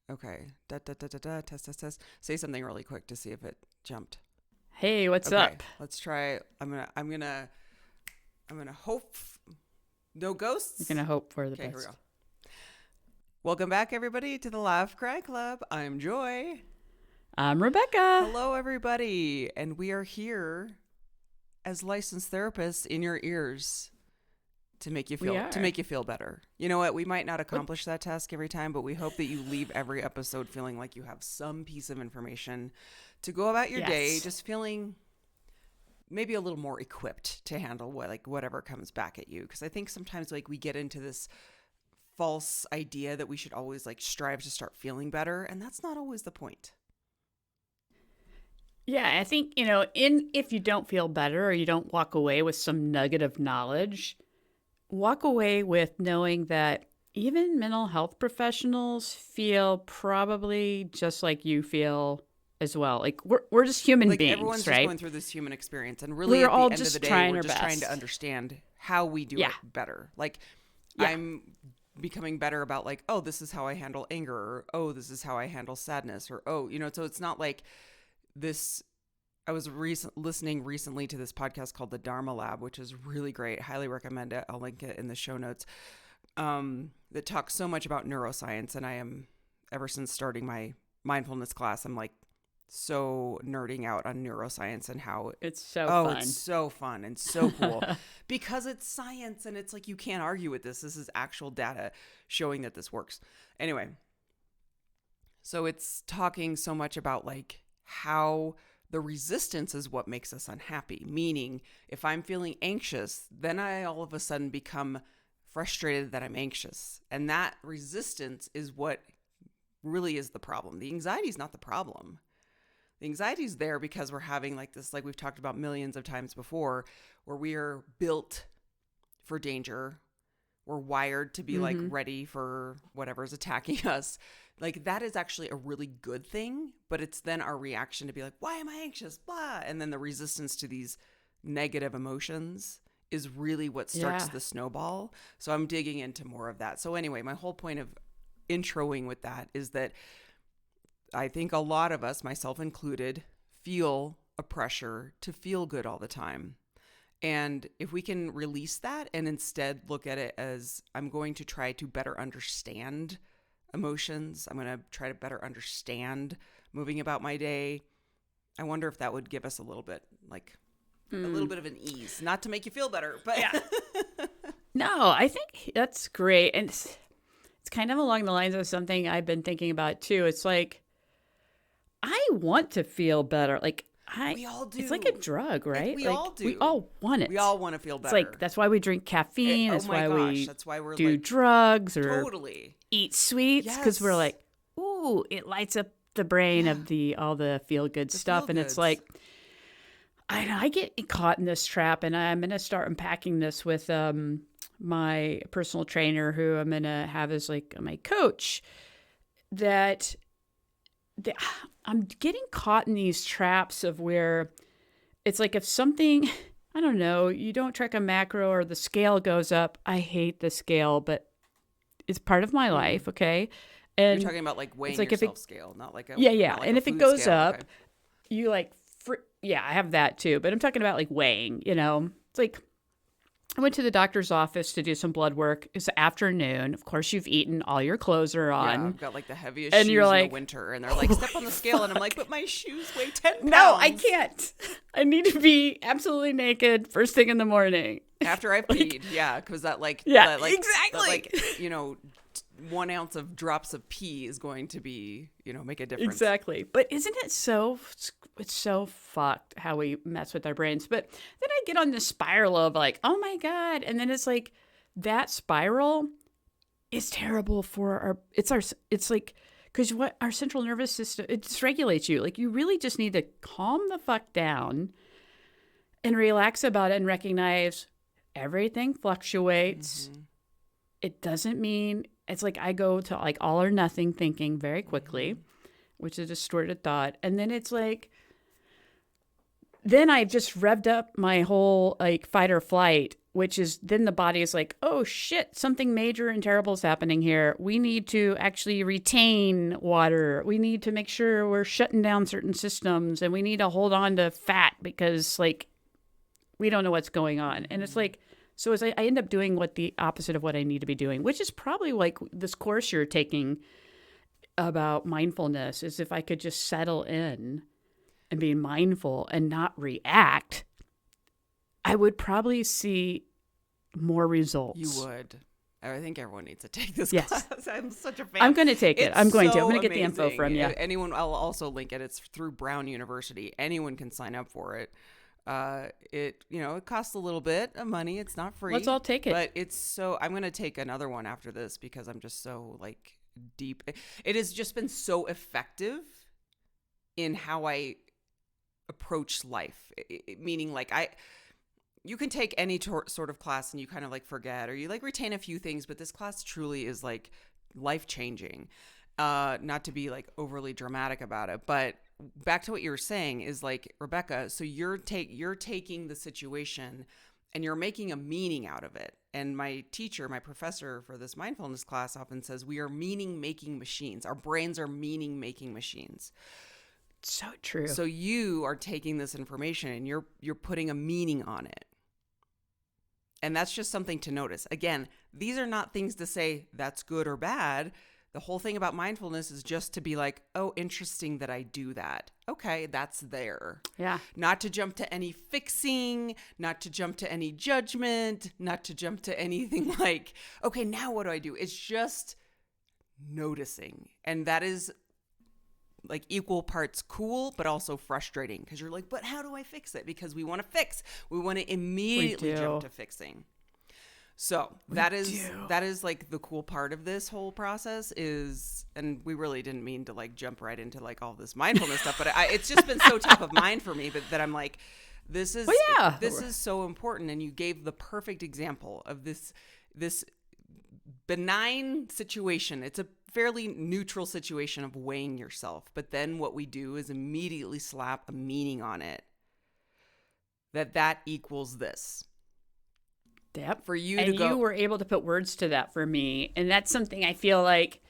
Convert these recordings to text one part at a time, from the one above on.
Okay. Da, da, da, da, da. Test, test, test. Say something really quick to see if it jumped. Hey, what's Okay. up? Let's try. I'm gonna hope. No You're ghosts. gonna hope for the Okay, here we best. go. Welcome back, everybody, to the Laugh Cry Club. I'm Joy. I'm Rebecca. Hello, everybody, and we are here as licensed therapists in your ears to make you We are. feel better. You know what? We might not accomplish that task every time, but we hope that you leave every episode feeling like you have some piece of information to go about your day, Yes. just feeling maybe a little more equipped to handle whatever comes back at you. Because I think sometimes we get into this false idea that we should always strive to start feeling better, and that's not always the point. Yeah, I think, if you don't feel better or you don't walk away with some nugget of knowledge, walk away with knowing that even mental health professionals feel probably just like you feel as well. Like we're just human Everyone's beings, just right? going through this human experience, and really We're at the all end of just the day, trying we're our just trying to best. understand how we do Yeah. it better. Yeah. I'm becoming better about oh, this is how I handle anger, or oh, this is how I handle sadness, or oh, so it's not like this. I was listening recently to this podcast called the Dharma Lab, which is really great. Highly recommend it. I'll link it in the show notes. That talks so much about neuroscience, and I am, ever since starting my mindfulness class, I'm so nerding out on neuroscience and how It's so fun. it's so fun and so cool because it's science, and it's you can't argue with this. This is actual data showing that this works. Anyway, so it's talking so much about how the resistance is what makes us unhappy. Meaning, if I'm feeling anxious, then I all of a sudden become frustrated that I'm anxious. And that resistance is what really is the problem. The anxiety is not the problem. The anxiety is there because we're having this, we've talked about millions of times before, where we are built for danger. We're wired to be ready for whatever's attacking us. That is actually a really good thing, but it's then our reaction to be why am I anxious? Blah. And then the resistance to these negative emotions is really what starts the snowball. So I'm digging into more of that. So anyway, my whole point of introing with that is that I think a lot of us, myself included, feel a pressure to feel good all the time. And if we can release that and instead look at it as I'm going to try to better understand emotions, I'm going to try to better understand moving about my day, I wonder if that would give us a little bit a little bit of an ease, not to make you feel better, but Yeah. No, I think that's great. And it's kind of along the lines of something I've been thinking about too. It's I want to feel better. we all do. It's like a drug, right? We all do. We all want it. We all want to feel better. It's that's why we drink caffeine. Oh my gosh, that's why we're do drugs or totally eat sweets because we're Yes. ooh, it lights up the brain of all the feel good stuff. And it's feel-goods. I get caught in this trap, and I'm going to start unpacking this with my personal trainer, who I'm going to have as my coach. That I'm getting caught in these traps of where it's if something, I don't know, you don't track a macro or the scale goes up. I hate the scale, but it's part of my life, okay? And You're talking about weighing if yourself scale, not a yeah. not And a if it food goes scale. up, Okay. you yeah, I have that too. But I'm talking about weighing, It's I went to the doctor's office to do some blood work. It's afternoon. Of course, you've eaten. All your clothes are on. Yeah, I've got the heaviest And shoes you're in the winter, and they're step on the scale, and I'm but my shoes weigh 10 pounds. No, I can't. I need to be absolutely naked first thing in the morning. After I peed, yeah, because that exactly. That, 1 ounce of drops of pee is going to be make a difference. Exactly. But isn't it it's so fucked how we mess with our brains. But then I get on this spiral of oh my God. And then it's that spiral is terrible for because what our central nervous system, it dysregulates you. You really just need to calm the fuck down and relax about it and recognize everything fluctuates. Mm-hmm. It doesn't mean it's I go to all or nothing thinking very quickly, which is a distorted thought. And then it's then I've just revved up my whole fight or flight which is then the body is like, oh shit, something major and terrible is happening here. We need to actually retain water. We need to make sure we're shutting down certain systems, and we need to hold on to fat because like we don't know what's going on. And it's like, so as I end up doing what the opposite of what I need to be doing, which is probably like this course you're taking about mindfulness, is if I could just settle in and be mindful and not react, I would probably see more results. You would. I think everyone needs to take this Yes. class. I'm such a fan. I'm going to take it. I'm going to get the info amazing. from you. Anyone, I'll also link it. It's through Brown University. Anyone can sign up for it. It costs a little bit of money. It's not free. Let's all take it. But I'm going to take another one after this because I'm just so like deep. It has just been so effective in how I approach life. Meaning like you can take any sort of class and you kind of like forget or you like retain a few things, but this class truly is like life changing. Not to be like overly dramatic about it, but back to what you were saying is like, Rebecca, so you're taking the situation and you're making a meaning out of it. And my professor for this mindfulness class often says we are meaning making machines. Our brains are meaning making machines. So true. So you are taking this information and you're putting a meaning on it. And that's just something to notice. Again, these are not things to say that's good or bad. The whole thing about mindfulness is just to be like, oh, interesting that I do that. Okay, that's there. Yeah. Not to jump to any fixing, not to jump to any judgment, not to jump to anything like, okay, now what do I do? It's just noticing. And that is like equal parts cool, but also frustrating because you're like, but how do I fix it? Because we want to fix. We want to immediately jump to fixing. So that is like the cool part of this whole process is, and we really didn't mean to like jump right into like all this mindfulness stuff, but it's just been so top of mind for me, but that I'm like, this is so important. And you gave the perfect example of this benign situation. It's a fairly neutral situation of weighing yourself. But then what we do is immediately slap a meaning on it. That equals this. Yep. For you and to go. You were able to put words to that for me. And that's something I feel like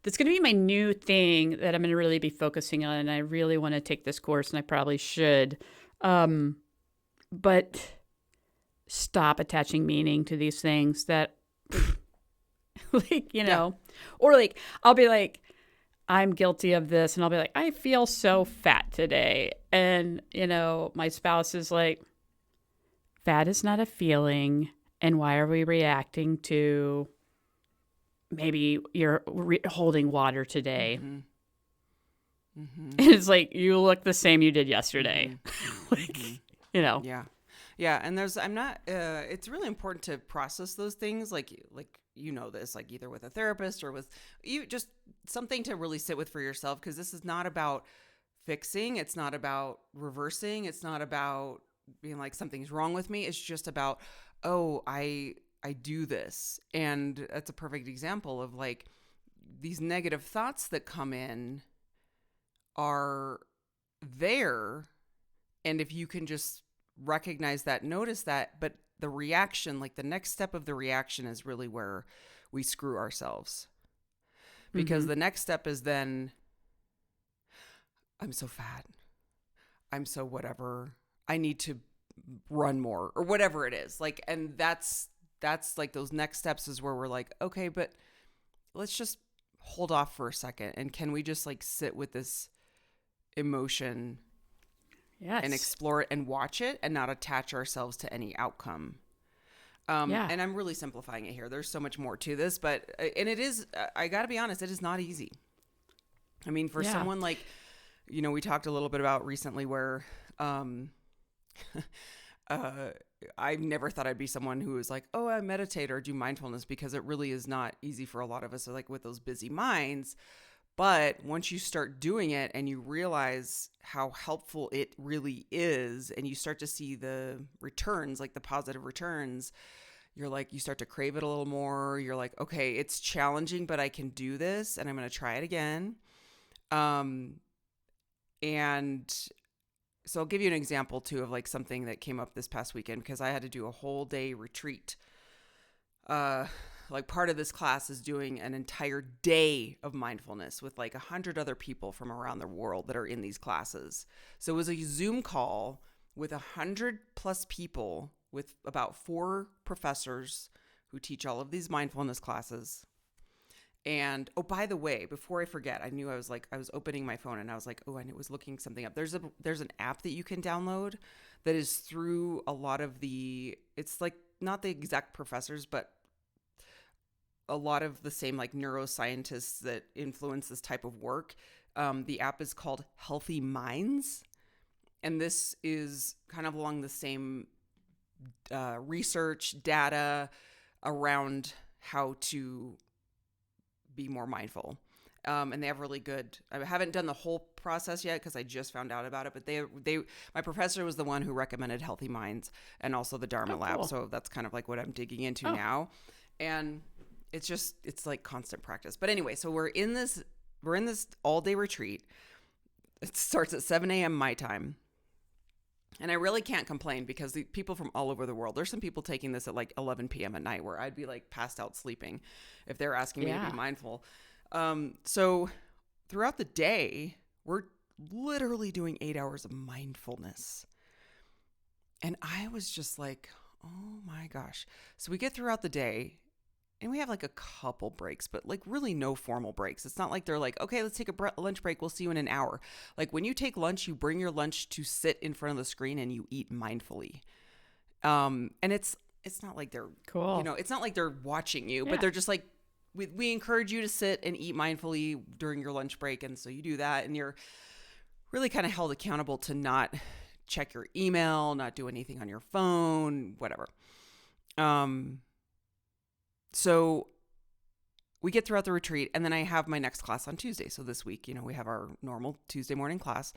that's going to be my new thing that I'm going to really be focusing on. And I really want to take this course, and I probably should. But stop attaching meaning to these things that, like, or like, I'll be like, I'm guilty of this. And I'll be like, I feel so fat today. And, my spouse is like, fat is not a feeling. And why are we reacting to maybe you're holding water today? Mm-hmm. Mm-hmm. And it's like, you look the same you did yesterday. Mm-hmm. Yeah. And it's really important to process those things. Like, this, like either with a therapist or with you, just something to really sit with for yourself. Cause this is not about fixing. It's not about reversing. It's not about being like, something's wrong with me. It's just about, oh, I do this. And that's a perfect example of like these negative thoughts that come in are there. And if you can just recognize that, notice that, but the reaction, like the next step of the reaction is really where we screw ourselves. Because the next step is then, I'm so fat. I'm so whatever. I need to run more or whatever it is. Like, and that's like those next steps is where we're like, okay, but let's just hold off for a second. And can we just like sit with this emotion and explore it and watch it and not attach ourselves to any outcome? And I'm really simplifying it here. There's so much more to this, but, and it is, I gotta be honest, it is not easy. I mean, for someone like, we talked a little bit about recently where, I never thought I'd be someone who was like, oh, I meditate or do mindfulness, because it really is not easy for a lot of us, like with those busy minds. But once you start doing it and you realize how helpful it really is, and you start to see the returns, like the positive returns, you're like, you start to crave it a little more. You're like, okay, it's challenging, but I can do this, and I'm going to try it again. And So I'll give you an example too of like something that came up this past weekend, because I had to do a whole day retreat. Like part of this class is doing an entire day of mindfulness with like 100 other people from around the world that are in these classes. So it was a Zoom call with 100 plus people, with about 4 professors who teach all of these mindfulness classes. And oh, by the way, before I forget, I was opening my phone and I was like, oh, and it was looking something up. There's an app that you can download that is through a lot of it's like not the exact professors, but a lot of the same like neuroscientists that influence this type of work. The app is called Healthy Minds. And this is kind of along the same research data around how to be more mindful. And they have really good, I haven't done the whole process yet because I just found out about it, but my professor was the one who recommended Healthy Minds and also the Dharma Lab. Cool. So that's kind of like what I'm digging into now. And it's like constant practice. But anyway, so we're in this all day retreat. It starts at 7 a.m. my time. And I really can't complain because the people from all over the world, there's some people taking this at like 11 p.m. at night where I'd be like passed out sleeping if they're asking me to be mindful. So throughout the day, we're literally doing 8 hours of mindfulness. And I was just like, oh my gosh. So we get throughout the day and we have like a couple breaks, but like really no formal breaks. It's not like they're like, okay, let's take a lunch break. We'll see you in an hour. Like when you take lunch, you bring your lunch to sit in front of the screen and you eat mindfully. And it's not like they're cool. It's not like they're watching you, but they're just like, we encourage you to sit and eat mindfully during your lunch break. And so you do that and you're really kind of held accountable to not check your email, not do anything on your phone, whatever. So we get throughout the retreat and then I have my next class on Tuesday. So this week, we have our normal Tuesday morning class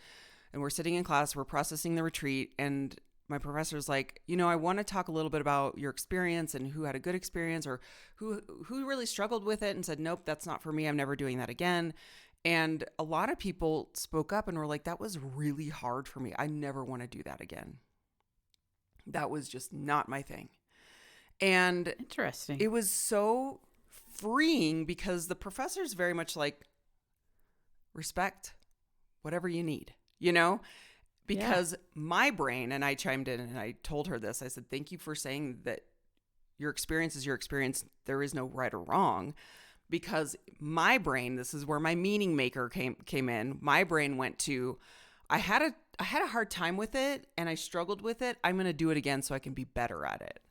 and we're sitting in class, we're processing the retreat. And my professor's like, I want to talk a little bit about your experience and who had a good experience or who really struggled with it and said, nope, that's not for me. I'm never doing that again. And a lot of people spoke up and were like, that was really hard for me. I never want to do that again. That was just not my thing. And interesting. It was so freeing because the professor's very much like, respect whatever you need, because my brain, and I chimed in and I told her this, I said, thank you for saying that your experience is your experience. There is no right or wrong, because my brain, this is where my meaning maker came in. My brain went to, I had a hard time with it and I struggled with it. I'm going to do it again so I can be better at it.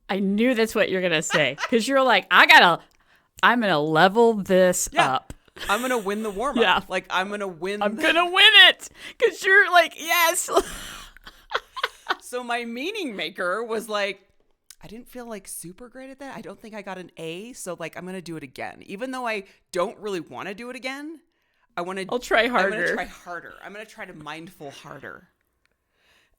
I knew that's what you're going to say because you're like, I'm going to level this up. I'm going to win the warm up. Yeah. Like I'm going to win it because you're like, yes. So my meaning maker was like, I didn't feel like super great at that. I don't think I got an A. So like, I'm going to do it again. Even though I don't really want to do it again, I'll try harder. I'm going to try harder. I'm going to try to mindful harder.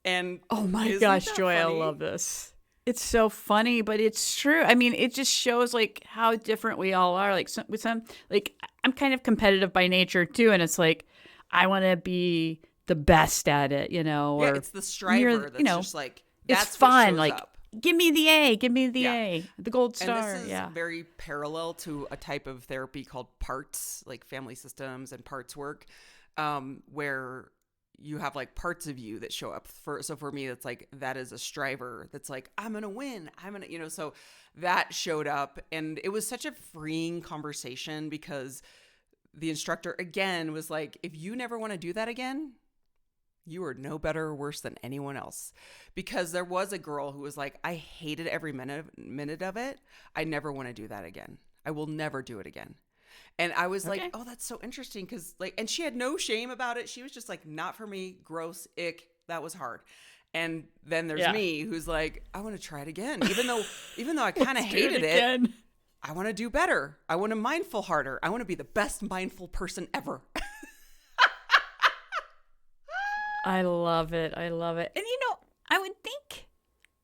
And oh my gosh, Joy, funny? I love this. It's so funny, but it's true. I mean, it just shows like how different we all are. Like with some, like I'm kind of competitive by nature too. And it's like, I want to be the best at it, or it's the striver that's just like, that's it's fun. Like, up. Give me the A, the gold star. And this is very parallel to a type of therapy called parts, like family systems and parts work, where you have like parts of you that show up so for me, it's like, that is a striver. That's like, I'm going to win. So that showed up and it was such a freeing conversation because the instructor again was like, if you never want to do that again, you are no better or worse than anyone else. Because there was a girl who was like, I hated every minute of it. I never want to do that again. I will never do it again. And I was like, oh, that's so interesting. Cause like, and she had no shame about it. She was just like, not for me, gross, ick. That was hard. And then there's me who's like, I want to try it again. Even though I kind of hated it, I want to do better. I want to mindful harder. I want to be the best mindful person ever. I love it. I love it. And I would think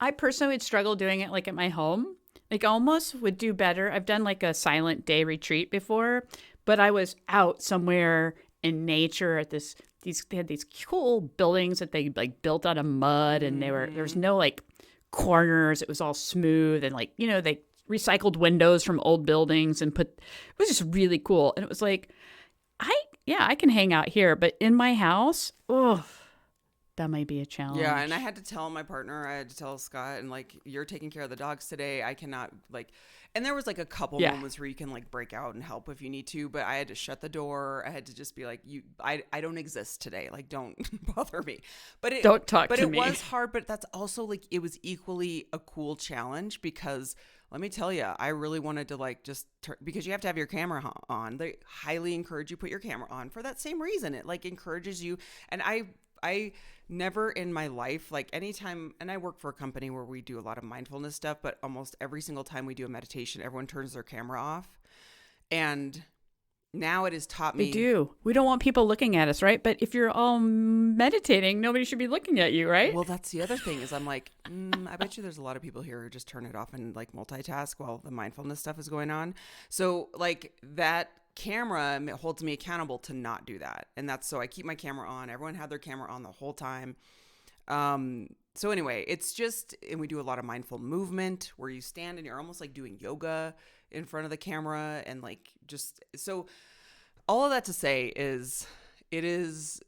I personally would struggle doing it like at my home. Like almost would do better. I've done like a silent day retreat before, but I was out somewhere in nature at this they had these cool buildings that they like built out of mud, and there was no like corners. It was all smooth, and like, they recycled windows from old buildings and it was just really cool. And it was like, I can hang out here, but in my house, oh, that might be a challenge. Yeah, and I had to tell my partner, I had to tell Scott, and like, you're taking care of the dogs today. I cannot like, and there was like a couple moments where you can like break out and help if you need to, but I had to shut the door. I had to just be like, I don't exist today. Like, don't bother me. Don't talk to me. But it was hard, but that's also like, it was equally a cool challenge because let me tell you, I really wanted to like just because you have to have your camera on. They highly encourage you put your camera on for that same reason. It like encourages you. And I never in my life, like anytime, and I work for a company where we do a lot of mindfulness stuff, but almost every single time we do a meditation, everyone turns their camera off. And now it has taught me. They do. We don't want people looking at us, right? But if you're all meditating, nobody should be looking at you, right? Well, that's the other thing is I'm like, I bet you there's a lot of people here who just turn it off and like multitask while the mindfulness stuff is going on. So like that camera holds me accountable to not do that. And that's so I keep my camera on. Everyone had their camera on the whole time. So anyway, it's just, and we do a lot of mindful movement where you stand and you're almost like doing yoga in front of the camera and like just, so all of that to say is it is,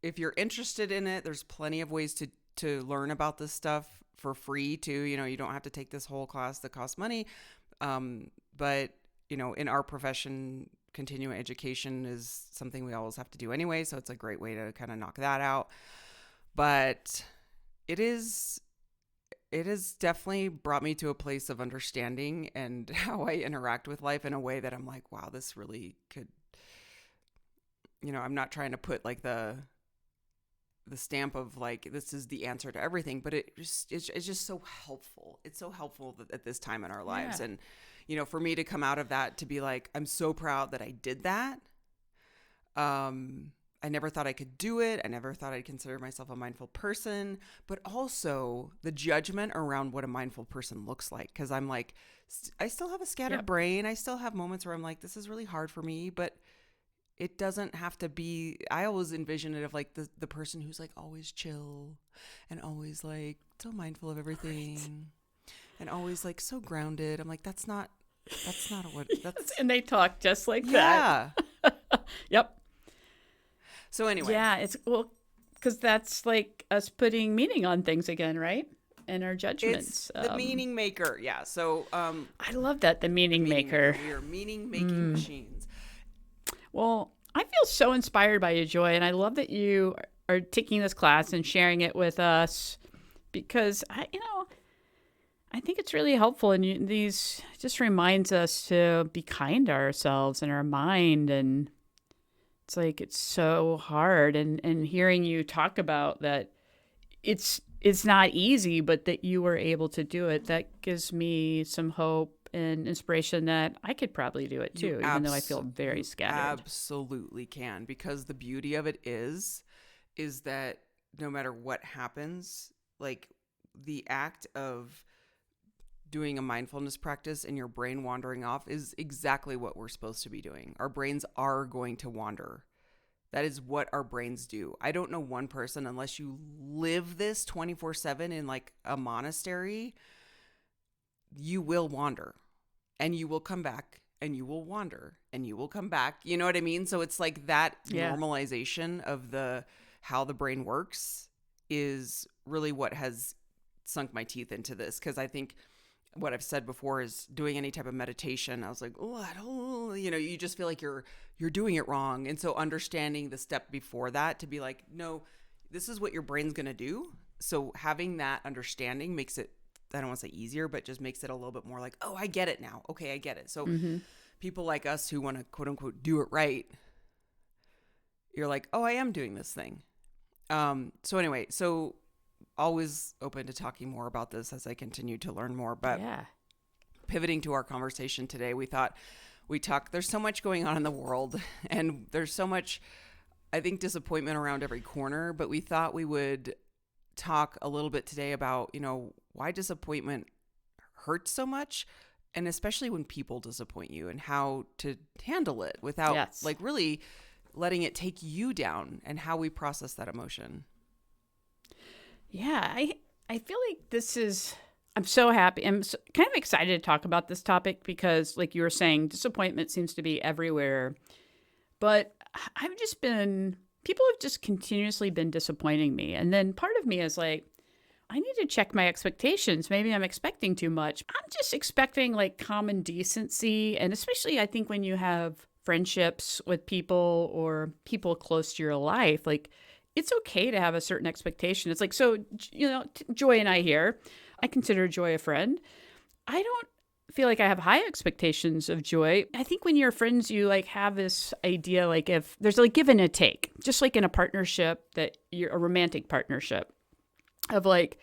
if you're interested in it, there's plenty of ways to learn about this stuff for free too. You don't have to take this whole class that costs money. But in our profession, continuing education is something we always have to do anyway. So it's a great way to kind of knock that out. But it has definitely brought me to a place of understanding and how I interact with life in a way that I'm like, wow, this really could, I'm not trying to put like the stamp of like, this is the answer to everything, but it's just so helpful. It's so helpful at this time in our lives. Yeah. And, for me to come out of that, to be like, I'm so proud that I did that. I never thought I could do it. I never thought I'd consider myself a mindful person, but also the judgment around what a mindful person looks like. Cause I'm like, I still have a scattered brain. I still have moments where I'm like, this is really hard for me, but it doesn't have to be. I always envision it of like the person who's like always chill and always like so mindful of everything and always like so grounded. I'm like, that's not what that's. And they talk just like that. Yep. So anyway. Yeah, it's because that's like us putting meaning on things again, right? And our judgments. It's the meaning maker. Yeah. So I love that, the meaning maker. We are meaning making machines. Well, I feel so inspired by you, Joy, and I love that you are taking this class and sharing it with us because I think it's really helpful, and these just reminds us to be kind to ourselves and our mind, and it's like it's so hard, and hearing you talk about that, it's not easy, but that you were able to do it, that gives me some hope and inspiration that I could probably do it too, even though I feel very scattered. Absolutely can, because the beauty of it is that no matter what happens, like the act of doing a mindfulness practice and your brain wandering off is exactly what we're supposed to be doing. Our brains are going to wander. That is what our brains do. I don't know one person, unless you live this 24/7 in like a monastery, you will wander. And you will come back and you will wander and you will come back. You know what I mean? So it's like that normalization of how the brain works is really what has sunk my teeth into this. Cause I think what I've said before is doing any type of meditation. I was like, you just feel like you're doing it wrong. And so understanding the step before that to be like, no, this is what your brain's going to do. So having that understanding makes it, I don't want to say easier, but just makes it a little bit more like, oh, I get it now. Okay, I get it. So people like us who want to quote unquote do it right, you're like, oh, I am doing this thing. So anyway, so always open to talking more about this as I continue to learn more. But pivoting to our conversation today, we thought there's so much going on in the world and there's so much, I think, disappointment around every corner, but we thought we would talk a little bit today about, why disappointment hurts so much, and especially when people disappoint you and how to handle it without like really letting it take you down and how we process that emotion. Yeah, I feel like this is, I'm so happy. I'm kind of excited to talk about this topic because, like you were saying, disappointment seems to be everywhere. But I've just been, people have just continuously been disappointing me. And then part of me is like, I need to check my expectations. Maybe I'm expecting too much. I'm just expecting like common decency. And especially, I think when you have friendships with people or people close to your life, like it's okay to have a certain expectation. It's like, so, Joy and I here, I consider Joy a friend. I don't feel like I have high expectations of Joy. I think when you're friends, you like have this idea, like if there's like give and a take, just like in a partnership that you're a romantic partnership of like,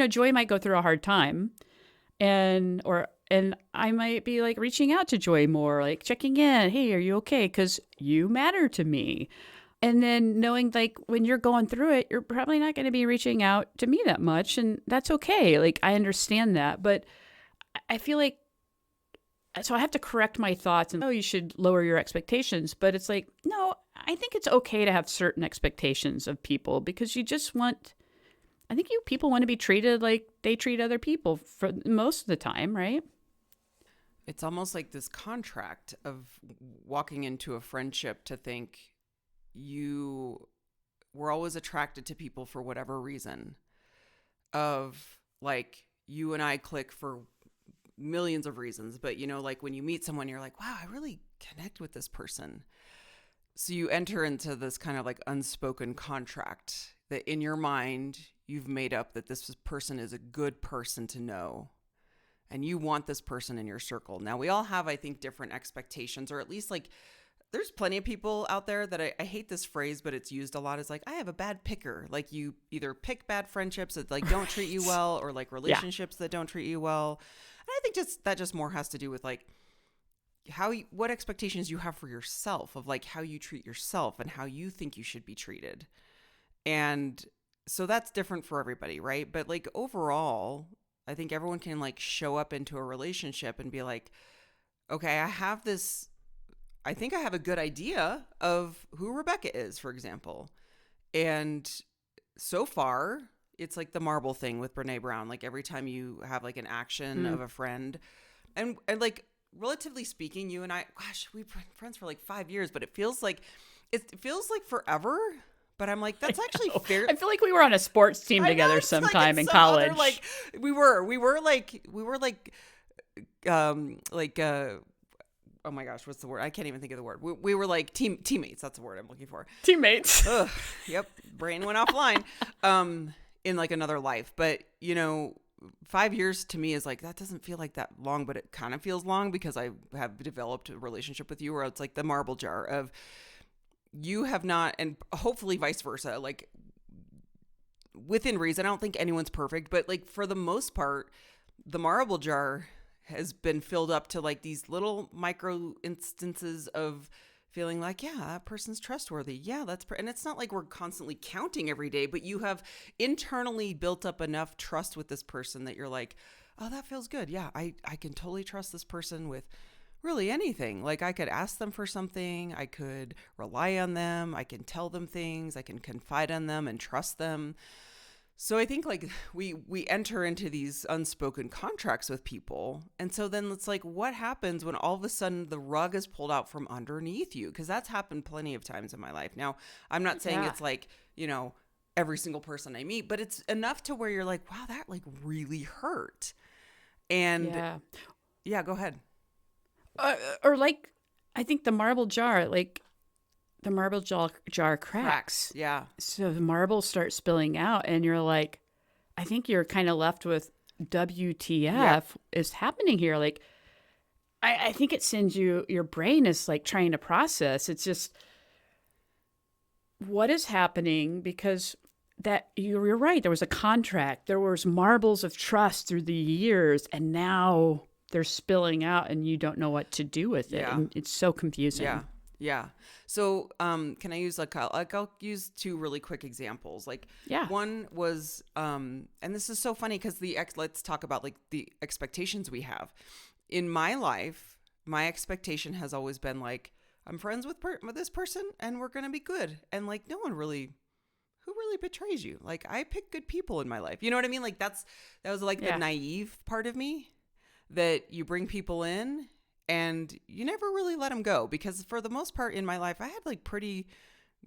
Joy might go through a hard time and I might be like reaching out to Joy more, like checking in. Hey, are you okay? Because you matter to me. And then knowing like when you're going through it, you're probably not going to be reaching out to me that much. And that's okay. Like I understand that. But I feel like, so I have to correct my thoughts and, you should lower your expectations. But it's like, no, I think it's okay to have certain expectations of people because I think people want to be treated like they treat other people for most of the time, right? It's almost like this contract of walking into a friendship to think we're always attracted to people for whatever reason. Of like you and I click for millions of reasons, but like when you meet someone, you're like, wow, I really connect with this person. So you enter into this kind of like unspoken contract that in your mind you've made up that this person is a good person to know. And you want this person in your circle. Now, we all have, I think, different expectations, or at least like there's plenty of people out there that I hate this phrase, but it's used a lot as like, I have a bad picker. Like you either pick bad friendships that like don't treat you well or like relationships that don't treat you well. And I think that just more has to do with like what expectations you have for yourself of like how you treat yourself and how you think you should be treated. And so that's different for everybody, right? But like overall, I think everyone can like show up into a relationship and be like, okay, I think I have a good idea of who Rebecca is, for example. And so far, it's like the marble thing with Brene Brown. Like every time you have like an action of a friend and like relatively speaking, you and I, gosh, we've been friends for like 5 years, but it feels like forever. But I'm like, that's actually fair. I feel like we were on a sports team together sometime like in college. Like we were oh my gosh, what's the word? I can't even think of the word. We were like teammates. That's the word I'm looking for. Teammates. Ugh, yep. Brain went offline. In like another life. But 5 years to me is like, that doesn't feel like that long, but it kind of feels long because I have developed a relationship with you where it's like the marble jar of you have not, and hopefully vice versa, like within reason. I don't think anyone's perfect, but like for the most part, the marble jar has been filled up to like these little micro instances of feeling like, yeah, that person's trustworthy. Yeah, and it's not like we're constantly counting every day, but you have internally built up enough trust with this person that you're like, oh, that feels good. Yeah, I can totally trust this person with really anything. Like I could ask them for something. I could rely on them. I can tell them things. I can confide in them and trust them. So I think like we enter into these unspoken contracts with people. And so then it's like, what happens when all of a sudden the rug is pulled out from underneath you? Because that's happened plenty of times in my life. Now, I'm not saying it's like, every single person I meet, but it's enough to where you're like, wow, that like really hurt. And yeah, go ahead. Or like, I think the marble jar, like the marble jar cracks. Yeah. So the marbles start spilling out and you're like, I think you're kind of left with WTF is happening here. Like, I think it sends your brain is like trying to process. It's just, what is happening? Because that you're right. There was a contract. There was marbles of trust through the years. And now they're spilling out and you don't know what to do with it. And it's so confusing. Yeah. So, can I use I'll use two really quick examples. One was, and this is so funny because let's talk about like the expectations we have. In my life, my expectation has always been like, I'm friends with this person and we're going to be good. And like, no one really, who really betrays you? Like, I pick good people in my life. You know what I mean? Like that was like the naive part of me, that you bring people in and you never really let them go, because for the most part in my life, I had like pretty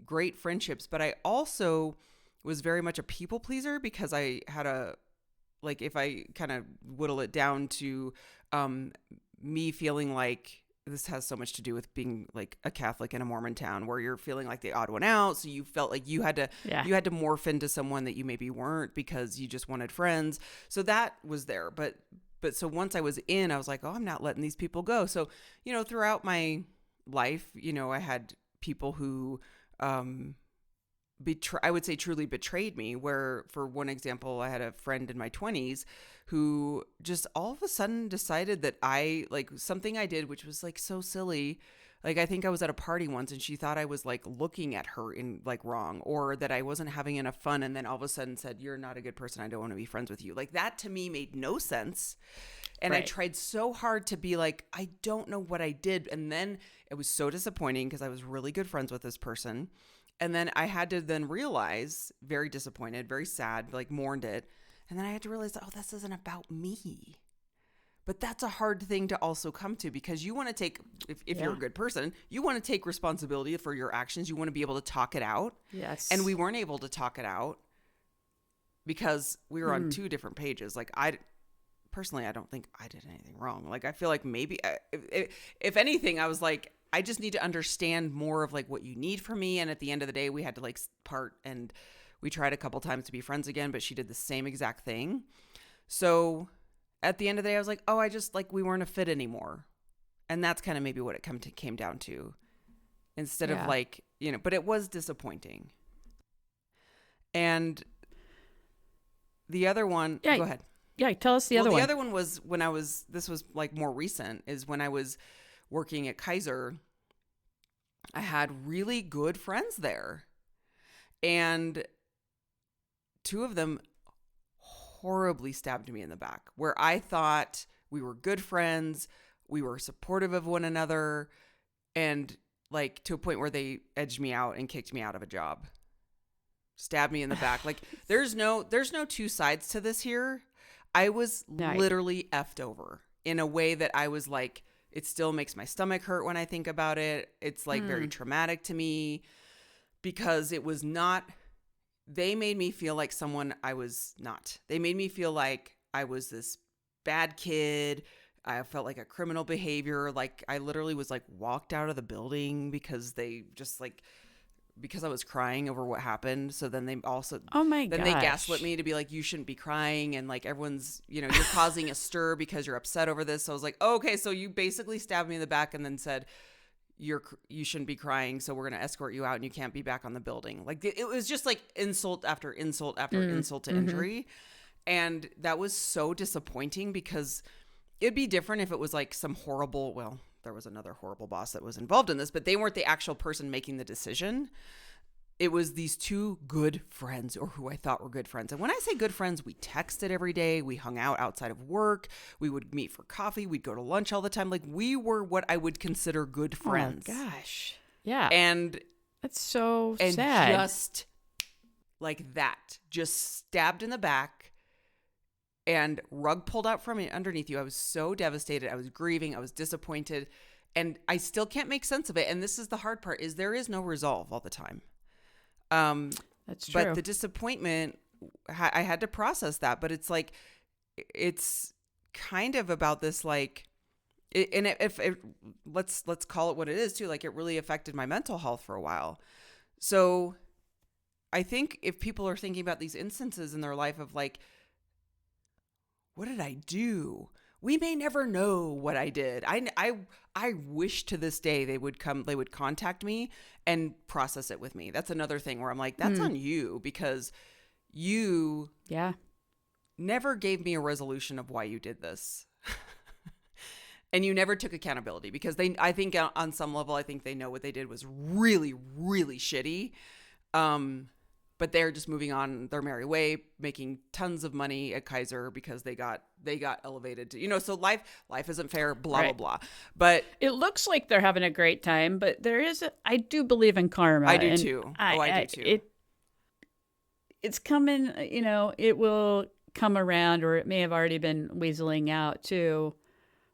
great friendships, but I also was very much a people pleaser, because I had like, if I kind of whittle it down to me feeling like, this has so much to do with being like a Catholic in a Mormon town, where you're feeling like the odd one out. So you felt like you had to morph into someone that you maybe weren't, because you just wanted friends. So that was there. But so once I was in, I was like, oh, I'm not letting these people go. So, you know, throughout my life, you know, I had people who, I would say truly betrayed me, where, for one example, I had a friend in my 20s who just all of a sudden decided that something I did, which was like so silly. Like, I think I was at a party once and she thought I was like looking at her in like wrong, or that I wasn't having enough fun. And then all of a sudden said, you're not a good person. I don't want to be friends with you. Like, that to me made no sense. And I tried so hard to be like, I don't know what I did. And then it was so disappointing, because I was really good friends with this person. And then I had to then realize, very disappointed, very sad, like mourned it. And then I had to realize, oh, this isn't about me. But that's a hard thing to also come to, because you want to take, if you're a good person, you want to take responsibility for your actions. You want to be able to talk it out. Yes. And we weren't able to talk it out because we were on two different pages. Like, personally, I don't think I did anything wrong. Like, I feel like maybe, if anything, I was like, I just need to understand more of like what you need from me. And at the end of the day, we had to like part, and we tried a couple times to be friends again, but she did the same exact thing. So at the end of the day, I was like, oh, I just like, we weren't a fit anymore. And that's kind of maybe what it came down to, instead of like, you know, but it was disappointing. And the other one, go ahead. Yeah, tell us the other one. The other one was when this was like more recent, is when I was working at Kaiser. I had really good friends there. And two of them horribly stabbed me in the back, where I thought we were good friends. We were supportive of one another. And like, to a point where they edged me out and kicked me out of a job. Stabbed me in the back. Like, there's no two sides to this here. I was literally effed over in a way that I was like, it still makes my stomach hurt when I think about it. It's like very traumatic to me, because it was not, they made me feel like someone I was not. They made me feel like I was this bad kid. I felt like a criminal behavior. Like, I literally was like walked out of the building because they just like, because I was crying over what happened. So then they also, then they gaslit me to be like, you shouldn't be crying. And like, everyone's, you know, you're causing a stir because you're upset over this. So I was like, oh, okay. So you basically stabbed me in the back and then said, you shouldn't be crying. So we're going to escort you out and you can't be back on the building. Like, it was just like insult after insult after insult to injury. And that was so disappointing, because it'd be different if it was like some horrible, well, there was another horrible boss that was involved in this, but they weren't the actual person making the decision. It was these two good friends, or who I thought were good friends. And when I say good friends, we texted every day. We hung out outside of work. We would meet for coffee. We'd go to lunch all the time. Like, we were what I would consider good friends. Oh, gosh. Yeah. And that's so sad. And just like that, just stabbed in the back. And rug pulled out from underneath you. I was so devastated. I was grieving. I was disappointed. And I still can't make sense of it. And this is the hard part, is there is no resolve all the time. That's true. But the disappointment, I had to process that. But it's like, it's kind of about this, like, let's call it what it is too. Like, it really affected my mental health for a while. So I think if people are thinking about these instances in their life of like, what did I do? We may never know what I did. I wish to this day they would contact me and process it with me. That's another thing where I'm like, that's on you, because you never gave me a resolution of why you did this. And you never took accountability, because I think on some level, I think they know what they did was really, really shitty. but they're just moving on their merry way, making tons of money at Kaiser because they got elevated to, so life isn't fair, blah, blah, blah. But it looks like they're having a great time, but I do believe in karma. I do too. I do too. It's coming, it will come around, or it may have already been weaseling out too,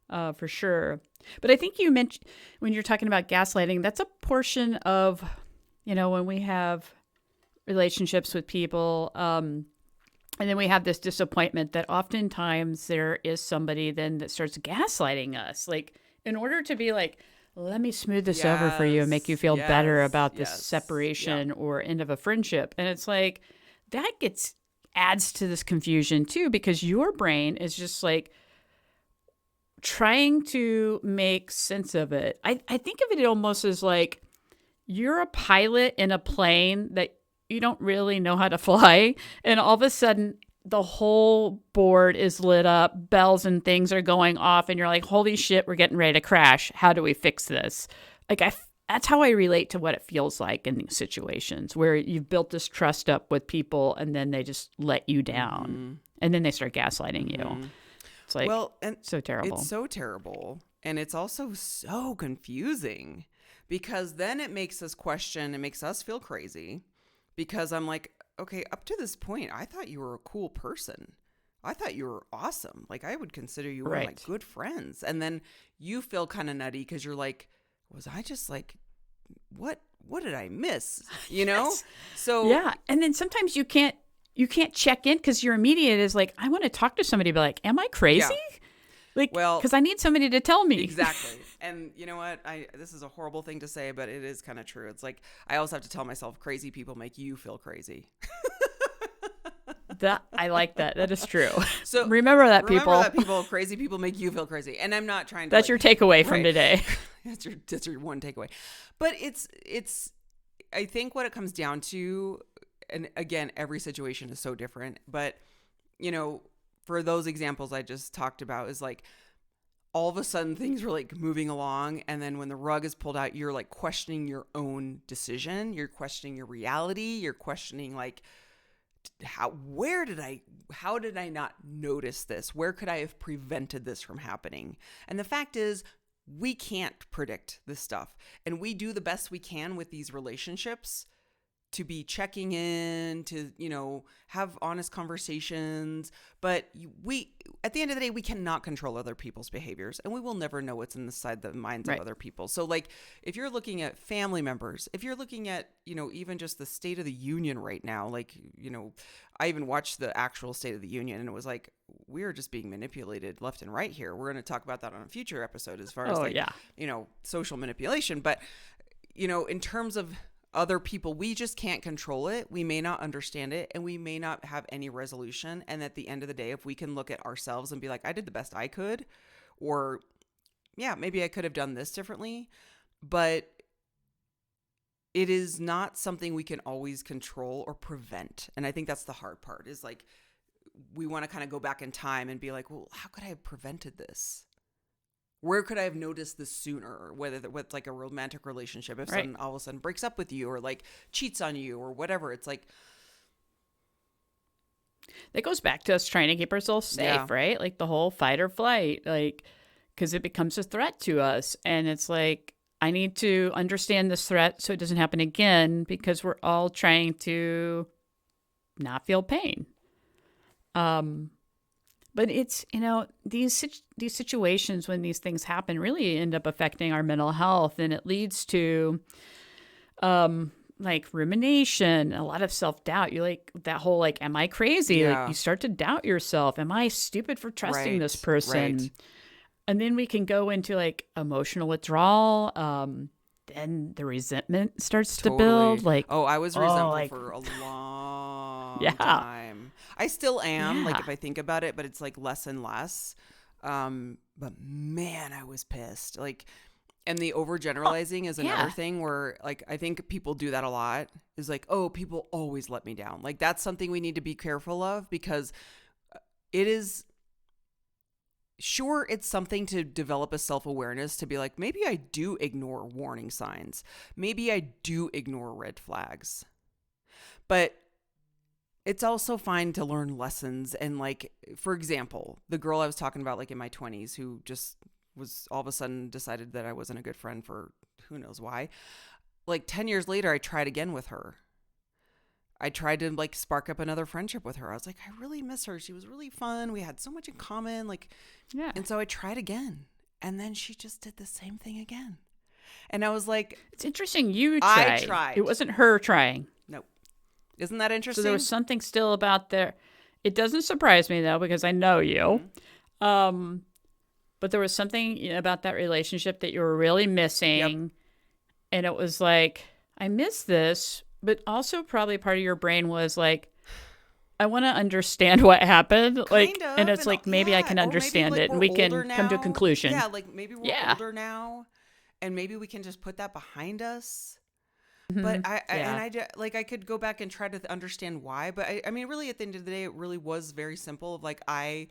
for sure. But I think you mentioned, when you're talking about gaslighting, that's a portion of, when we have relationships with people, and then we have this disappointment that oftentimes there is somebody then that starts gaslighting us, like in order to be like, let me smooth this over for you and make you feel better about this separation or end of a friendship. And it's like, that adds to this confusion too, because your brain is just like trying to make sense of it. I think of it almost as like you're a pilot in a plane that you don't really know how to fly, and all of a sudden the whole board is lit up, bells and things are going off, and you're like, holy shit, we're getting ready to crash. How do we fix this? Like, that's how I relate to what it feels like in these situations where you've built this trust up with people and then they just let you down, and then they start gaslighting you. It's like, and so terrible. It's so terrible. And it's also so confusing, because then it makes us question, it makes us feel crazy, because I'm like, okay, up to this point, I thought you were a cool person. I thought you were awesome. Like, I would consider you one of my good friends. And then you feel kind of nutty because you're like, was I just like, what did I miss? Yes. So yeah. And then sometimes you can't check in because your immediate is like, I want to talk to somebody, but like, am I crazy? Yeah. Like, because I need somebody to tell me. Exactly. And you know what? This is a horrible thing to say, but it is kind of true. It's like, I also have to tell myself, crazy people make you feel crazy. I like that. That is true. So remember that, people. Crazy people make you feel crazy. And I'm not trying to. That's your takeaway from today. That's your one takeaway. But it's. I think what it comes down to, and again, every situation is so different. But for those examples I just talked about, is like, all of a sudden things were like moving along, and then when the rug is pulled out, you're like questioning your own decision. You're questioning your reality. You're questioning like, how did I not notice this? Where could I have prevented this from happening? And the fact is, we can't predict this stuff. And we do the best we can with these relationships to be checking in, to, have honest conversations. But at the end of the day, we cannot control other people's behaviors, and we will never know what's inside the minds of other people. So like, if you're looking at family members, if you're looking at, even just the State of the Union right now, like, I even watched the actual State of the Union, and it was like, we're just being manipulated left and right here. We're going to talk about that on a future episode as far as social manipulation. But, in terms of other people, we just can't control it. We may not understand it, and we may not have any resolution. And at the end of the day, if we can look at ourselves and be like, I did the best I could, or maybe I could have done this differently, but it is not something we can always control or prevent. And I think that's the hard part, is like, we want to kind of go back in time and be like, well, how could I have prevented this? Where could I have noticed this sooner? Whether with like a romantic relationship, if someone all of a sudden breaks up with you, or like cheats on you, or whatever, it's like, that goes back to us trying to keep ourselves safe, right? Like the whole fight or flight, like, because it becomes a threat to us, and it's like, I need to understand this threat so it doesn't happen again, because we're all trying to not feel pain. But it's, these situations, when these things happen, really end up affecting our mental health, and it leads to like rumination, a lot of self-doubt. You like that whole like, am I crazy? Yeah. Like, you start to doubt yourself. Am I stupid for trusting this person? Right. And then we can go into like emotional withdrawal. Then the resentment starts to build. Like, I was resentful for a long time. I still am, like, if I think about it, but it's like less and less. But man, I was pissed. Like, and the overgeneralizing is another thing where, like, I think people do that a lot, is like, oh, people always let me down. Like, that's something we need to be careful of, because it is, sure, it's something to develop a self-awareness, to be like, maybe I do ignore warning signs. Maybe I do ignore red flags. But it's also fine to learn lessons. And like, for example, the girl I was talking about, like in my 20s, who just was all of a sudden decided that I wasn't a good friend for who knows why. Like 10 years later, I tried again with her. I tried to like spark up another friendship with her. I was like, I really miss her. She was really fun. We had so much in common. Like, Yeah. and so I tried again. And then she just did the same thing again. And I was like, It's interesting you tried. I tried. It wasn't her trying. Nope. Isn't that interesting? So there was something still about there. It doesn't surprise me though, because I know you. Mm-hmm. But there was something about that relationship that you were really missing. Yep. And it was like, I miss this, but also probably part of your brain was like, I want to understand what happened. Like, Kind of, and it's like, maybe I can understand maybe, like, it and we're we can older come to a now. conclusion. Yeah, like maybe we're older now and maybe we can just put that behind us. But I could go back and try to understand why. But I mean, really at the end of the day, it really was very simple. Of like, I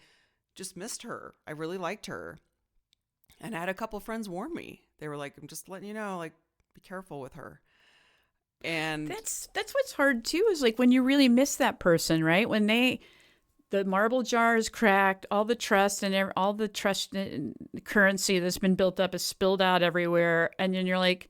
just missed her. I really liked her. And I had a couple friends warn me. They were like, I'm just letting you know, like, be careful with her. And that's what's hard too, is like when you really miss that person, right? When the marble jar is cracked, all the trust and all the trust and currency that's been built up is spilled out everywhere. And then you're like,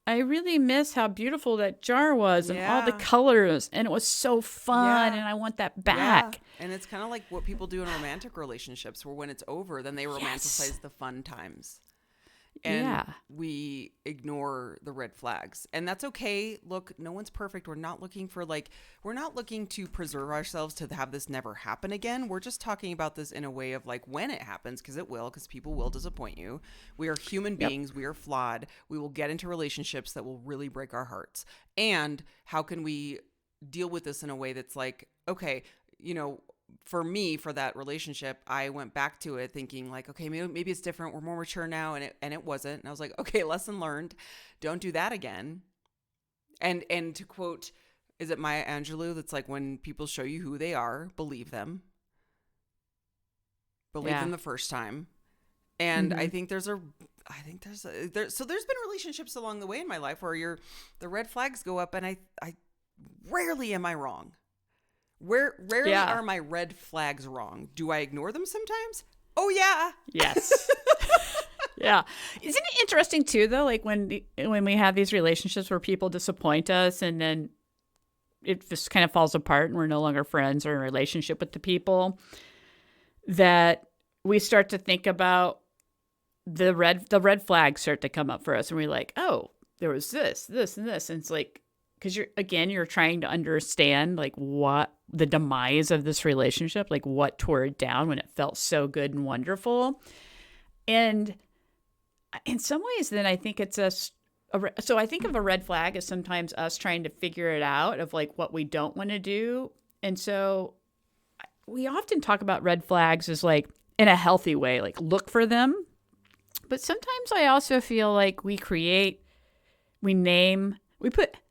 I really miss how beautiful that jar was and all the colors. And it was so fun. And I want that back. Yeah. And it's kind of like what people do in romantic relationships, where when it's over, then they romanticize the fun times. And we ignore the red flags. And that's okay. Look, no one's perfect. We're not looking to preserve ourselves to have this never happen again. We're just talking about this in a way of like when it happens, because it will, because people will disappoint you. We are human beings. We are flawed. We will get into relationships that will really break our hearts. And how can we deal with this in a way that's like, okay, for me, for that relationship, I went back to it thinking like, okay, maybe it's different. We're more mature now. And it wasn't. And I was like, okay, lesson learned. Don't do that again. And to quote, is it Maya Angelou? That's like, when people show you who they are, believe them. Believe them the first time. And I think so there's been relationships along the way in my life where the red flags go up, and I rarely am I wrong. Rarely are my red flags wrong. Do I ignore them sometimes? Oh, yeah. Yes. Yeah. Isn't it interesting, too, though, like when we have these relationships where people disappoint us and then it just kind of falls apart and we're no longer friends or in a relationship with the people, that we start to think about the red flags start to come up for us. And we're like, oh, there was this, and this. And it's like, because you're trying to understand like what the demise of this relationship, like what tore it down when it felt so good and wonderful. And in some ways, then I think it's so I think of a red flag as sometimes us trying to figure it out of like what we don't want to do. And so we often talk about red flags as like in a healthy way, like look for them. But sometimes I also feel like we put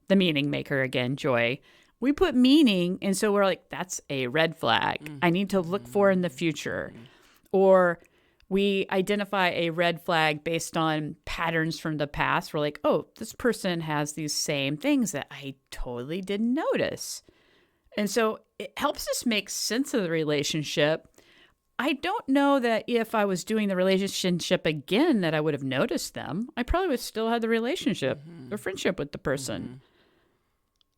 the meaning maker again, Joy. We put meaning, and so we're like, that's a red flag. I need to look for in the future. Or we identify a red flag based on patterns from the past. We're like, oh, this person has these same things that I totally didn't notice. And so it helps us make sense of the relationship. I don't know that if I was doing the relationship again that I would have noticed them. I probably would still have the relationship or friendship with the person.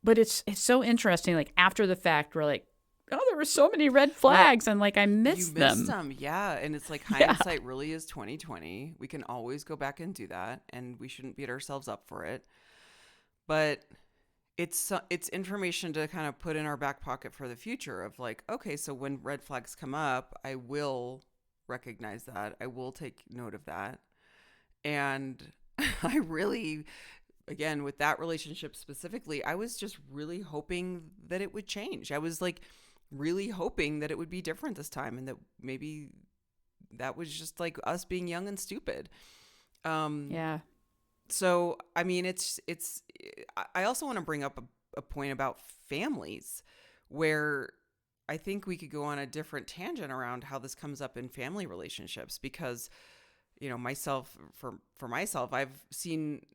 But it's so interesting. Like after the fact, we're like, oh, there were so many red flags, and like I missed them. You missed them, yeah. And it's like hindsight really is 20/20. We can always go back and do that, and we shouldn't beat ourselves up for it. But it's information to kind of put in our back pocket for the future of like, okay, so when red flags come up, I will recognize that. I will take note of that. And I really, again, with that relationship specifically, I was just really hoping that it would change. I was like really hoping that it would be different this time, and that maybe that was just like us being young and stupid. So, I mean, I also want to bring up a point about families, where I think we could go on a different tangent around how this comes up in family relationships, because, for myself, I've seen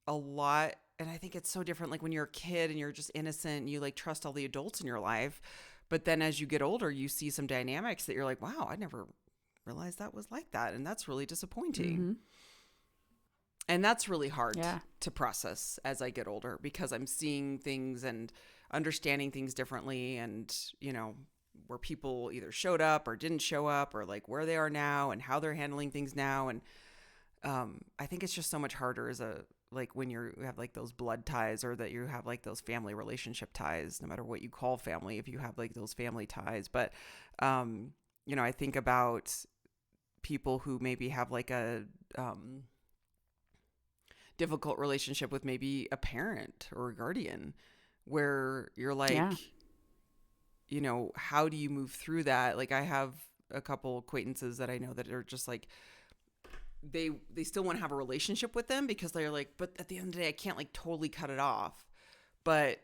a lot and I think it's so different, like when you're a kid and you're just innocent and you like trust all the adults in your life. But then as you get older, you see some dynamics that you're like, wow, I never realized that was like that. And that's really disappointing. Mm-hmm. And that's really hard Yeah. to process as I get older, because I'm seeing things and understanding things differently, and, you know, where people either showed up or didn't show up, or like where they are now and how they're handling things now. And I think it's just so much harder as a, like when you have like those blood ties, or that you have like those family relationship ties, no matter what you call family, if you have like those family ties. But, you know, I think about people who maybe have like a difficult relationship with maybe a parent or a guardian, where you're like, Yeah. you know, how do you move through that? Like I have a couple acquaintances that I know that are just like, they still want to have a relationship with them, because they're like, but at the end of the day, I can't like totally cut it off, but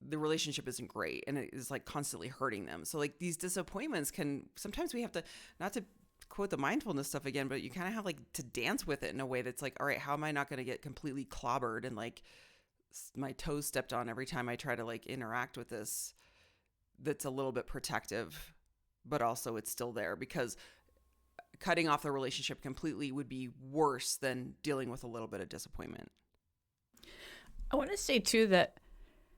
the relationship isn't great and it is like constantly hurting them. So like these disappointments can, sometimes we have to, not to quote the mindfulness stuff again, but you kind of have like to dance with it in a way that's like, all right, how am I not going to get completely clobbered and like my toes stepped on every time I try to like interact with this, that's a little bit protective, but also it's still there, because cutting off the relationship completely would be worse than dealing with a little bit of disappointment. I want to say too that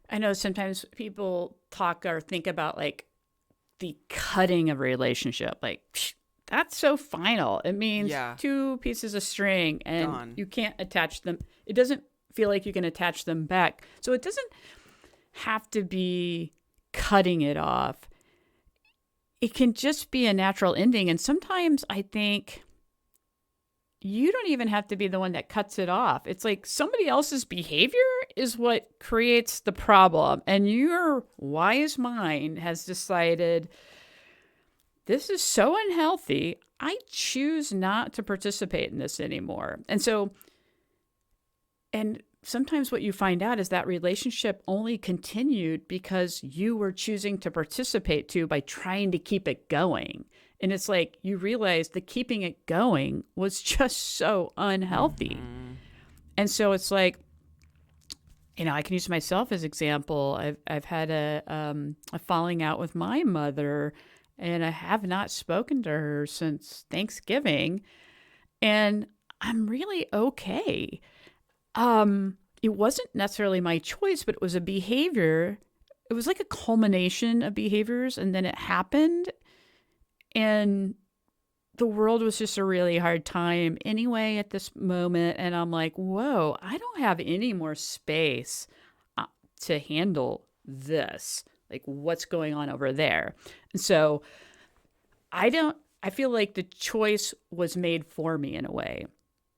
I know sometimes people talk or think about like the cutting of a relationship. Like, that's so final. It means two pieces of string and gone. You can't attach them. It doesn't feel like you can attach them back. So it doesn't have to be cutting it off. It can just be a natural ending. And sometimes I think you don't even have to be the one that cuts it off. It's like somebody else's behavior is what creates the problem. And your wise mind has decided, this is so unhealthy. I choose not to participate in this anymore. And so, and sometimes what you find out is that relationship only continued because you were choosing to participate too by trying to keep it going. And it's like you realize that keeping it going was just so unhealthy. Mm-hmm. And so it's like, you know, I can use myself as example. I've had a falling out with my mother, and I have not spoken to her since Thanksgiving, and I'm really okay. It wasn't necessarily my choice, but it was a behavior. It was like a culmination of behaviors, and then it happened, and the world was just a really hard time anyway at this moment. And I'm like, whoa, I don't have any more space to handle this. Like, what's going on over there? And so I feel like the choice was made for me in a way,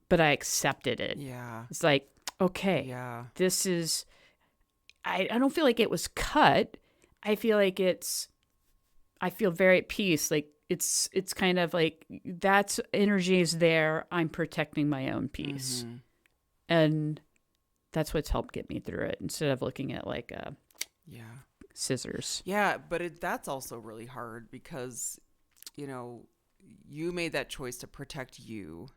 but I accepted it. Yeah. It's like, okay, this is, I don't feel like it was cut. I feel like I feel very at peace. Like it's kind of like that's energy is there. I'm protecting my own peace. Mm-hmm. And that's what's helped get me through it instead of looking at like scissors. Yeah, but that's also really hard because, you know, you made that choice to protect you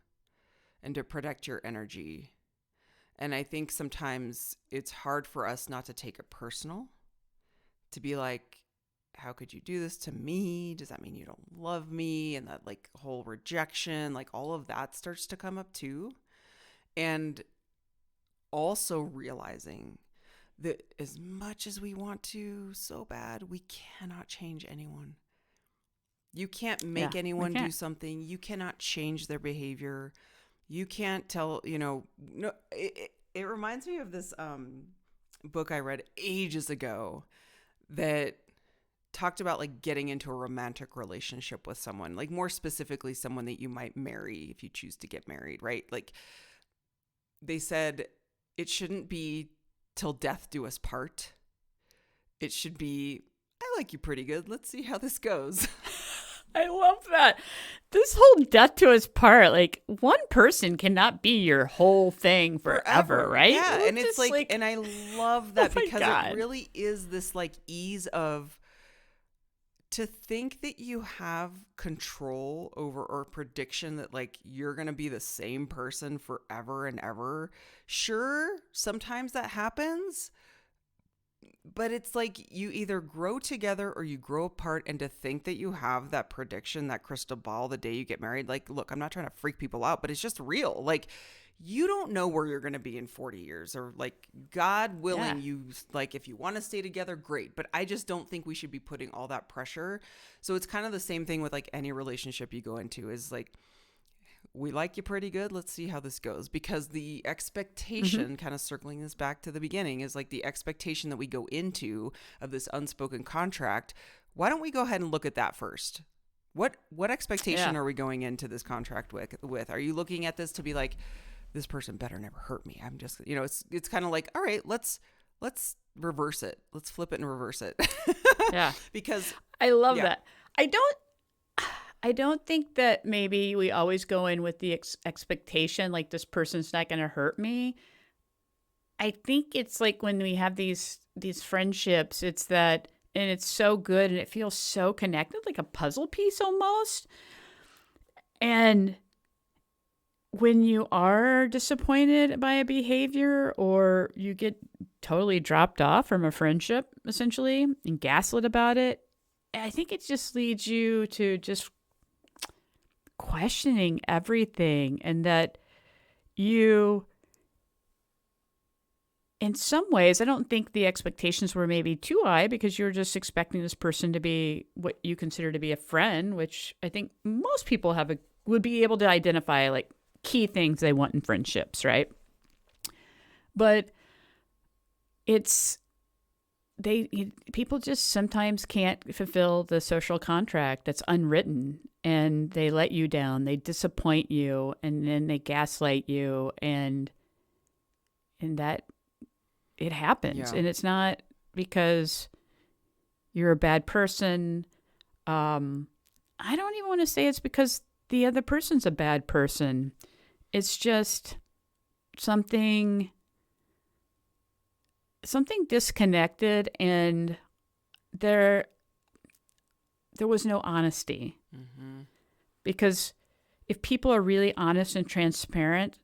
and to protect your energy. And I think sometimes it's hard for us not to take it personal, to be like, how could you do this to me? Does that mean you don't love me? And that like whole rejection, like all of that starts to come up too. And also realizing that as much as we want to so bad, we cannot change anyone. You can't make anyone do something. You cannot change their behavior. You can't tell, you know, no, it reminds me of this book I read ages ago that talked about like getting into a romantic relationship with someone, like more specifically someone that you might marry if you choose to get married, right? Like they said it shouldn't be till death do us part. It should be, I like you pretty good. Let's see how this goes. I love that. This whole death to us part, like one person cannot be your whole thing forever, right? Yeah, and it's like, and I love that because it really is this like ease of to think that you have control over or prediction that like you're going to be the same person forever and ever. Sure, sometimes that happens, but it's like you either grow together or you grow apart. And to think that you have that prediction, that crystal ball the day you get married, like, look, I'm not trying to freak people out, but it's just real. Like, you don't know where you're going to be in 40 years, or like, God willing, you like, if you want to stay together, great. But I just don't think we should be putting all that pressure. So it's kind of the same thing with like any relationship you go into, is like, we like you pretty good. Let's see how this goes. Because the expectation, kind of circling this back to the beginning, is like the expectation that we go into of this unspoken contract. Why don't we go ahead and look at that first? What expectation are we going into this contract with? Are you looking at this to be like, this person better never hurt me? I'm just, it's kind of like, all right, let's reverse it. Let's flip it and reverse it. Yeah. Because I love that. I don't think that maybe we always go in with the expectation like this person's not going to hurt me. I think it's like when we have these friendships, it's that, and it's so good and it feels so connected, like a puzzle piece almost. And when you are disappointed by a behavior, or you get totally dropped off from a friendship, essentially, and gaslit about it, I think it just leads you to just questioning everything. And that you, in some ways, I don't think the expectations were maybe too high, because you're just expecting this person to be what you consider to be a friend, which I think most people would be able to identify like key things they want in friendships, right? But people just sometimes can't fulfill the social contract that's unwritten, and they let you down, they disappoint you, and then they gaslight you, and that it happens. And it's not because you're a bad person. I don't even want to say it's because the other person's a bad person. It's just something disconnected, and there was no honesty. Because if people are really honest and transparent,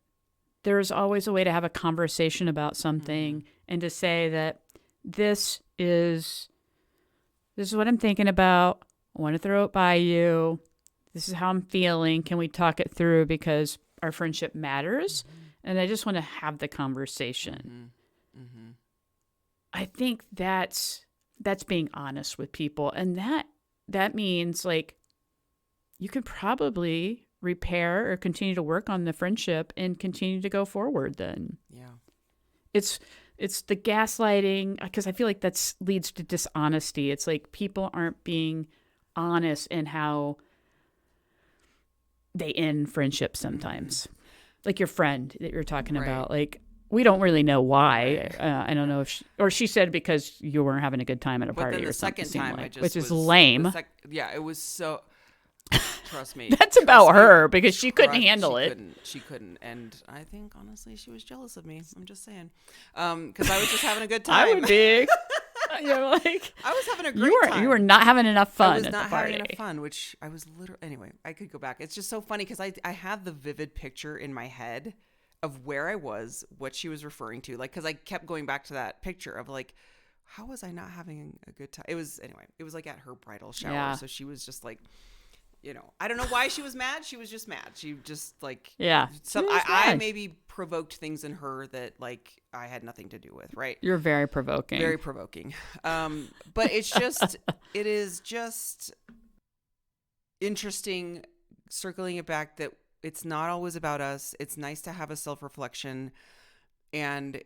there's always a way to have a conversation about something and to say that this is what I'm thinking about. I want to throw it by you. This is how I'm feeling. Can we talk it through? Because our friendship matters. And I just want to have the conversation. I think that's being honest with people. And that means like you could probably repair or continue to work on the friendship and continue to go forward then. Yeah. It's the gaslighting, because I feel like that leads to dishonesty. It's like people aren't being honest in how they end friendships sometimes. Like your friend that you're talking about, like, we don't really know why. I don't know if she said because you weren't having a good time at a party or something. But then the second time, which is lame. It was so. Trust me. That's about her, because she couldn't handle it. She couldn't. And I think, honestly, she was jealous of me. I'm just saying. Because I was just having a good time. I would be. You're like, I was having a great time. You were not having enough fun. I was not having enough fun, which I was literally. Anyway, I could go back. It's just so funny because I have the vivid picture in my head of where I was, what she was referring to. Like, because I kept going back to that picture of like, how was I not having a good time? It was like at her bridal shower. Yeah. So she was just like, I don't know why she was mad. She was just mad. She just like, I maybe provoked things in her that like I had nothing to do with, right? You're very provoking. Very provoking. But it is just interesting circling it back that it's not always about us. It's nice to have a self-reflection, and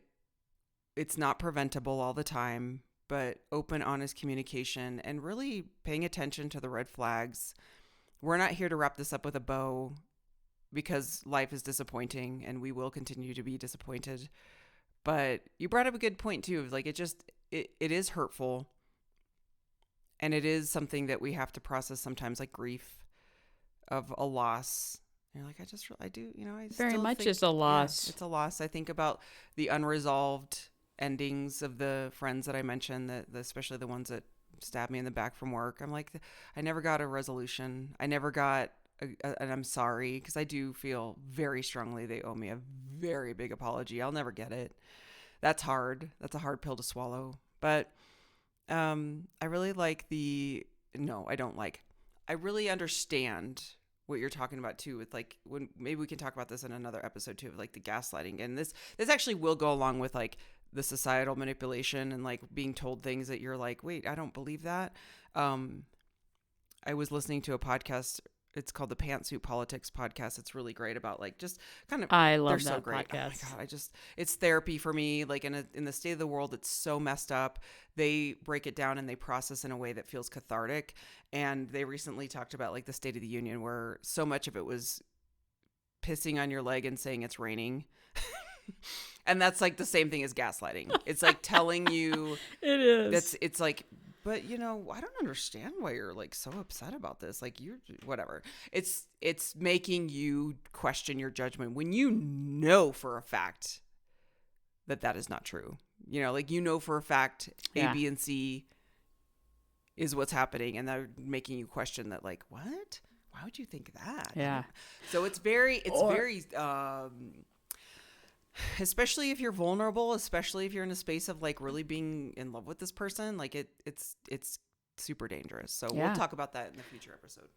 it's not preventable all the time, but open, honest communication and really paying attention to the red flags. We're not here to wrap this up with a bow, because life is disappointing and we will continue to be disappointed. But you brought up a good point too, of like, it is hurtful, and it is something that we have to process sometimes, like grief of a loss. And you're like, I do, I very much is a loss. Yeah, it's a loss. I think about the unresolved endings of the friends that I mentioned, that especially the ones that stab me in the back from work. I'm like, I never got a resolution. I never got and I'm sorry, because I do feel very strongly they owe me a very big apology. I'll never get it. That's hard. That's a hard pill to swallow. But I really like no, I don't like. I really understand what you're talking about too, with like, when maybe we can talk about this in another episode too, of like the gaslighting. And this actually will go along with like the societal manipulation and like being told things that you're like, wait, I don't believe that. I was listening to a podcast. It's called the Pantsuit Politics podcast. It's really great about like just kind of. I love they're that so great. podcast. Oh my god, it's therapy for me. Like in the state of the world, it's so messed up. They break it down and they process in a way that feels cathartic. And they recently talked about like the State of the Union, where so much of it was pissing on your leg and saying it's raining. And that's like the same thing as gaslighting. It's like telling you It is. it's like, but I don't understand why you're like so upset about this. Like, you're whatever. It's making you question your judgment when you know for a fact that is not true. Like, for a fact A, B, and C is what's happening, and they're making you question that. Like, what? Why would you think that? Yeah. So it's very especially if you're vulnerable, especially if you're in a space of like really being in love with this person, like it's super dangerous. So Yeah. we'll talk about that in the future episode.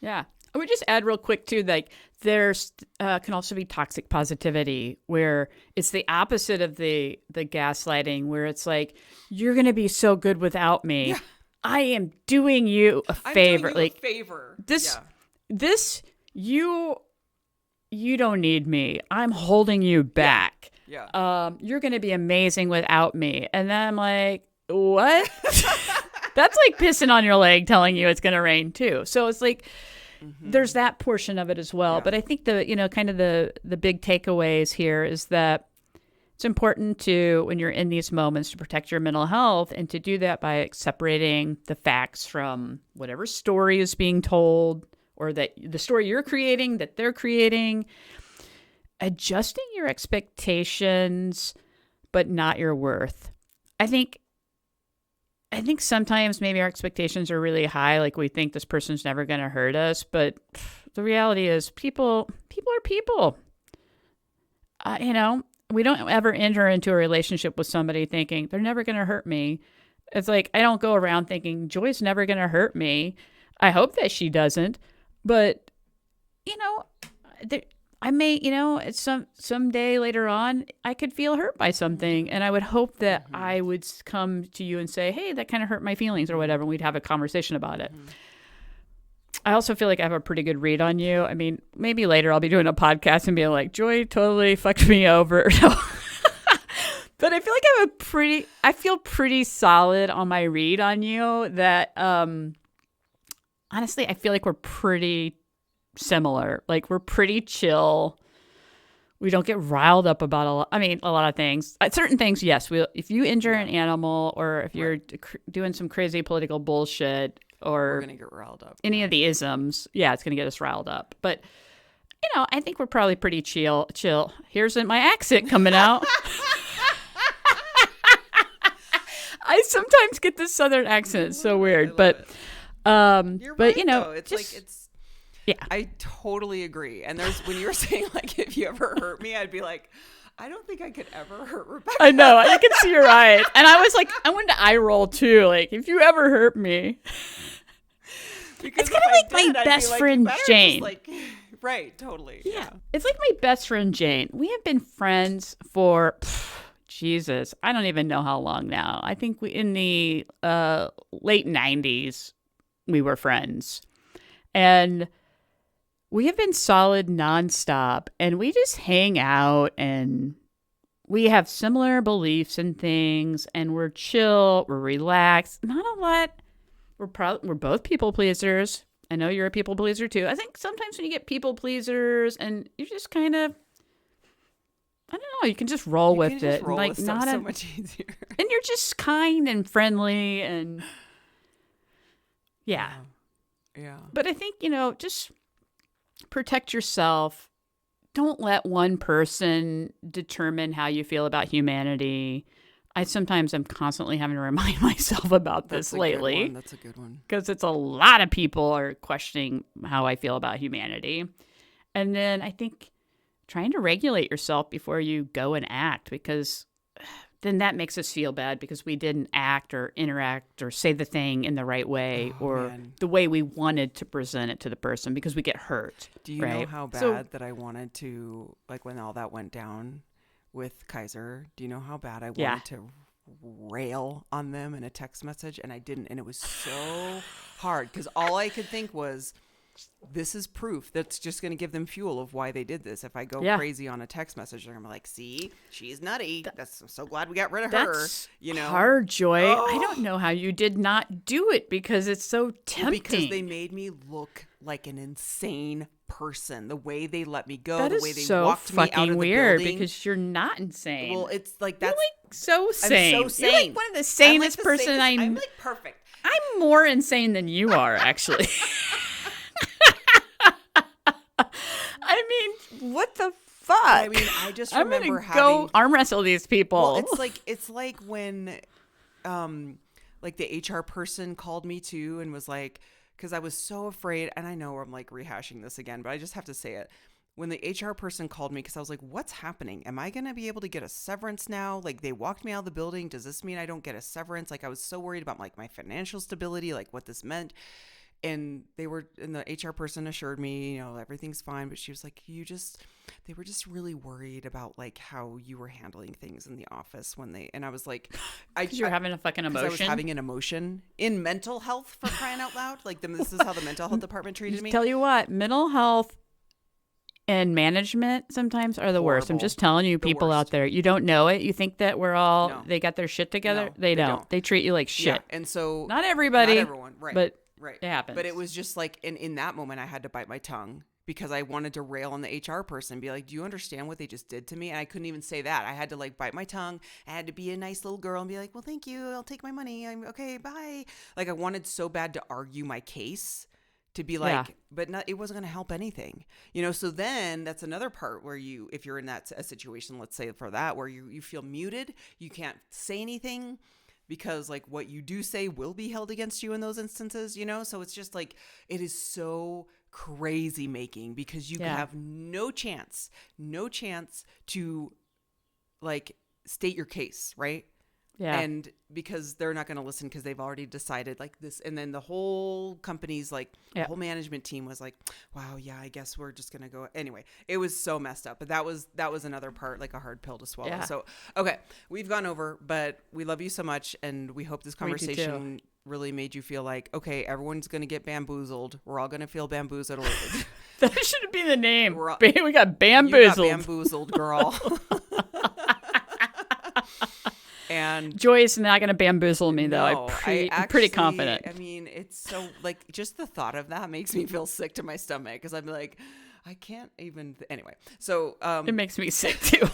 Yeah. I would just add real quick too, like there's can also be toxic positivity, where it's the opposite of the gaslighting, where it's like, you're going to be so good without me. Yeah. I am doing you a favor. I'm doing you a favor. This, you don't need me. I'm holding you back. Yeah. You're going to be amazing without me. And then I'm like, what? That's like pissing on your leg telling you it's going to rain too. So it's like, there's that portion of it as well. Yeah. But I think kind of the big takeaways here is that it's important to, when you're in these moments, to protect your mental health, and to do that by separating the facts from whatever story is being told, or that the story you're creating, that they're creating, adjusting your expectations, but not your worth. I think sometimes maybe our expectations are really high, like we think this person's never going to hurt us, but the reality is people are people. We don't ever enter into a relationship with somebody thinking they're never going to hurt me. It's like, I don't go around thinking Joy's never going to hurt me. I hope that she doesn't. But, I may, someday later on, I could feel hurt by something. And I would hope that I would come to you and say, hey, that kind of hurt my feelings or whatever. And we'd have a conversation about it. I also feel like I have a pretty good read on you. I mean, maybe later I'll be doing a podcast and being like, Joy totally fucked me over. But I feel like I feel pretty solid on my read on you, that, honestly, I feel like we're pretty similar. Like, we're pretty chill. We don't get riled up about a lot of things. Certain things, yes. If you injure an animal, or if you're doing some crazy political bullshit, or we're gonna get riled up. Any of the isms, yeah, it's gonna get us riled up. But I think we're probably pretty chill. Here's my accent coming out. I sometimes get this southern accent. It's so weird, but. You're but right, though. It's just, like, it's, yeah, I totally agree. And when you were saying like, if you ever hurt me, I'd be like, I don't think I could ever hurt Rebecca. I know, I can see your eyes. And I was like, I wanted to eye roll too. Like, if you ever hurt me. Because it's kind of like my best friend Jane. Right, totally. Yeah. It's like my best friend Jane. We have been friends for Jesus, I don't even know how long now. I think in the late 90s, we were friends. And we have been solid nonstop. And we just hang out, and we have similar beliefs and things. And we're chill. We're relaxed. Not a lot. We're both people pleasers. I know you're a people pleaser too. I think sometimes when you get people pleasers and you just kind of, I don't know, you can just roll with it. Roll like with not so much easier. And you're just kind and friendly and yeah. But I think, just protect yourself. Don't let one person determine how you feel about humanity. I sometimes am constantly having to remind myself about this lately. That's a good one. Because it's a lot of people are questioning how I feel about humanity. And then I think trying to regulate yourself before you go and act, because then that makes us feel bad because we didn't act or interact or say the thing in the right way or the way we wanted to present it to the person because we get hurt. Do you know how bad that I wanted to, like when all that went down with Kaiser, do you know how bad I wanted to rail on them in a text message? And I didn't. And it was so hard because all I could think was, this is proof that's just going to give them fuel of why they did this. If I go crazy on a text message, they're going to be like, see, she's nutty. I'm so glad we got rid of her. You know, hard, Joy. Oh. I don't know how you did not do it because it's so tempting. Because they made me look like an insane person. The way they let me go, that the way they so walked me out of the fucking weird building. Because you're not insane. Well, it's like that's you're like so sane. I'm so sane. You're like one of the sanest person I'm like perfect. I'm more insane than you are, actually. I mean, what the fuck? I mean, I just remember go arm wrestle these people. Well, it's like when, like the HR person called me too and was like, because I was so afraid, and I know I'm like rehashing this again, but I just have to say it. When the HR person called me, because I was like, what's happening? Am I going to be able to get a severance now? Like, they walked me out of the building. Does this mean I don't get a severance? Like, I was so worried about like my financial stability, like what this meant. And the HR person assured me, you know, everything's fine. But she was like, they were just really worried about like how you were handling things in the office and I was like, because you were having a fucking emotion. I was having an emotion in mental health, for crying out loud. Like this is how the mental health department treated me. Tell you what, mental health and management sometimes are the worst. I'm just telling you, people out there, you don't know it. You think that they got their shit together. No, they don't. They treat you like shit. Yeah. And so not everybody, not everyone, right? But right. It happens. But it was just like, in that moment, I had to bite my tongue because I wanted to rail on the HR person, be like, do you understand what they just did to me? And I couldn't even say that. I had to like bite my tongue. I had to be a nice little girl and be like, well, thank you. I'll take my money. I'm okay. Bye. Like I wanted so bad to argue my case. To be like, but it wasn't going to help anything, you know? So then that's another part where if you're in a situation, let's say for that, where you feel muted, you can't say anything because like what you do say will be held against you in those instances, you know? So it's just like, it is so crazy making because you have no chance to like state your case, right? Yeah. And because they're not going to listen because they've already decided like this. And then the whole company's like, the whole management team was like, wow, yeah, I guess we're just going to go. Anyway, it was so messed up. But that was another part, like a hard pill to swallow. Yeah. So, okay, we've gone over, but we love you so much. And we hope this conversation really made you feel like, okay, everyone's going to get bamboozled. We're all going to feel bamboozled. That should be the name. We got bamboozled. You got bamboozled, girl. And Joy is not going to bamboozle me, though. I'm pretty confident. I mean, it's so like just the thought of that makes me feel sick to my stomach because I'm like, I can't even. Anyway, so it makes me sick too.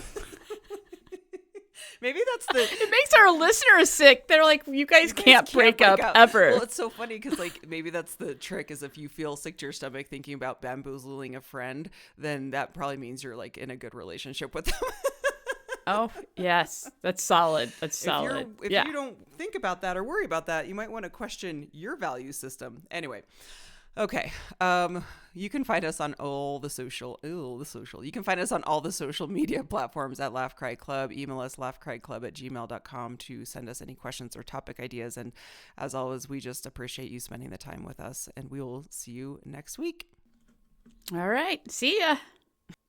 Maybe it makes our listeners sick. They're like, you guys can't break up ever. Well, it's so funny because like maybe that's the trick is if you feel sick to your stomach thinking about bamboozling a friend, then that probably means you're like in a good relationship with them. Oh, yes. That's solid. That's solid. If you don't think about that or worry about that, you might want to question your value system. Anyway. Okay. You can find us on all the social. You can find us on all the social media platforms at Laugh Cry Club. Email us laughcryclub@gmail.com to send us any questions or topic ideas. And as always, we just appreciate you spending the time with us. And we will see you next week. All right. See ya.